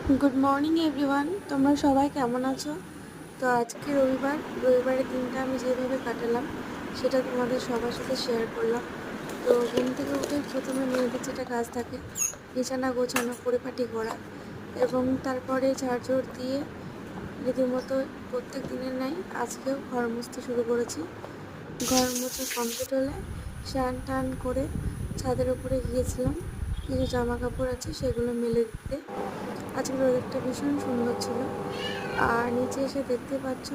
Good morning everyone, তোমরা সবাই কেমন আছো? তো আজকে রবিবারের দিনটা আমি যেভাবে কাটালাম সেটা তোমাদের সবার সাথে শেয়ার করলাম। তো ঘুম থেকে উঠে প্রথমে মেয়েদের যেটা কাজ থাকে বিছানা গোছানো, পরিপাটি করা এবং তারপরে ঝাড়ঝাড় দিয়ে রীতিমতো প্রত্যেক দিনের ন্যায় আজকেও ঘর মুছতে শুরু করেছি। ঘর মোছা কমপ্লিট হলে স্নান টান করে ছাদের উপরে গিয়েছিলাম, কিছু জামা কাপড় আছে সেগুলো মেলে দিতে। আজকের ওয়েদারটা ভীষণ সুন্দর ছিল। আর নিচে এসে দেখতে পাচ্ছ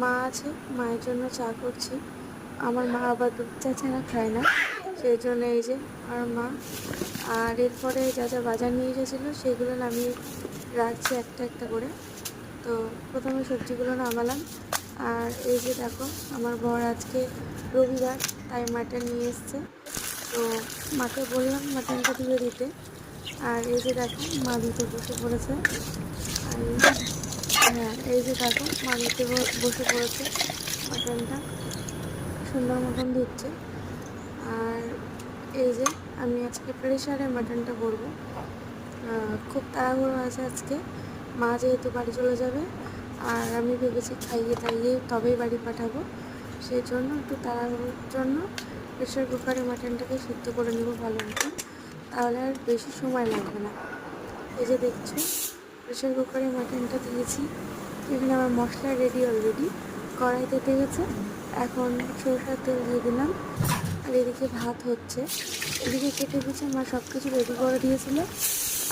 মা আছে, মায়ের জন্য চা করছি। আমার মা আবার দুধ চা ছাড়া খায় না, সেই জন্য এই যে আর মা। আর এরপরে যা যা বাজার নিয়ে এসেছিলো সেগুলো নামিয়ে রাখছি একটা একটা করে। তো প্রথমে সবজিগুলো নামালাম। আর এই যে দেখো, আমার বর আজকে রবিবার তাই মাটন নিয়ে এসছে। তো মাকে বললাম মাটনটা ধুয়ে দিতে। আর এই যে দেখো মা দিতে বসে পড়েছে। আর হ্যাঁ, এই যে দেখো মা দিতে বসে পড়েছে, মাটনটা সুন্দর মতন ধুচ্ছে। আর এই যে আমি আজকে প্রেশারে মাটনটা করবো। খুব তাড়াহুড়ো আছে আজকে, মা যেহেতু বাড়ি চলে যাবে আর আমি ভেবেছি খাইয়ে দাইয়ে তবেই বাড়ি পাঠাবো, সেই জন্য একটু তাড়াহুড়োর জন্য প্রেশার কুকারে মাটনটাকে সিদ্ধ করে নেবো ভালো মতো, তাহলে আর বেশি সময় লাগবে না। এই যে দেখছো প্রেশার কুকারে মাটনটা দিয়েছি। এখানে আমার মশলা রেডি অলরেডি, কড়াই তেতে গেছে। এখন সরষের তেল দিয়ে দিলাম। আর এদিকে ভাত হচ্ছে, এদিকে কেটে কুচে মা সব কিছু রেডি করে দিয়েছিল।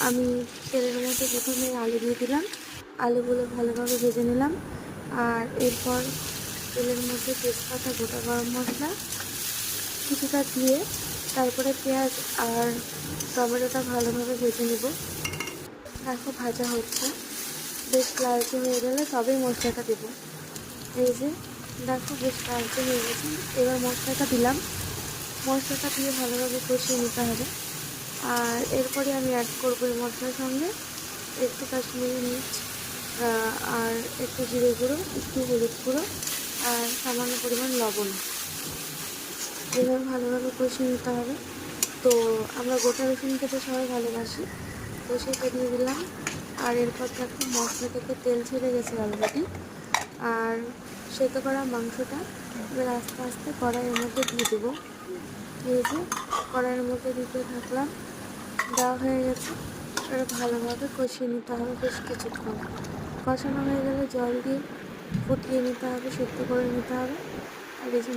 আমি তেলের মধ্যে প্রথমে আলু দিয়ে দিলাম, আলুগুলো ভালোভাবে ভেজে নিলাম। আর এরপর তেলের মধ্যে তেজপাতা, গোটা গরম মশলা কিছুটা দিয়ে তারপরে পেঁয়াজ আর টমেটোটা ভালোভাবে ভেজে নেব। দেখো ভাজা হচ্ছে, বেশ লালচে হয়ে গেলে তবেই মশলাটা দেবো। এই যে দেখো বেশ লালচে হয়ে গেছে, এবার মশলাটা দিলাম। মশলাটা দিয়ে ভালোভাবে কষিয়ে নিতে হবে। আর এরপরে আমি অ্যাড করবো এই মশলার সঙ্গে একটু কাশ্মীরি মির্চ, আর একটু জিরে গুঁড়ো, একটু হলুদ গুঁড়ো আর সামান্য পরিমাণ লবণ। এভাবে ভালোভাবে কষিয়ে নিতে হবে। তো আমরা গোটা রসুন খেতে সবাই ভালোবাসি, তো সেটা দিয়ে দিলাম। আর এরপর দেখো মশলা থেকে তেল ছেড়ে গেছে অলরেডি। আর সেদ্ধ করা মাংসটা এবার আস্তে আস্তে কড়াইয়ের মধ্যে দিয়ে দেবো। এই যে কড়াইয়ের মধ্যে দিতে থাকলাম, দেওয়া হয়ে গেছে। এবার ভালোভাবে কষিয়ে নিতে হবে বেশ কিছুক্ষণ। কষানো হয়ে গেলে জল দিয়ে ফুটিয়ে নিতে হবে, সেদ্ধ করে নিতে হবে। আর এই যে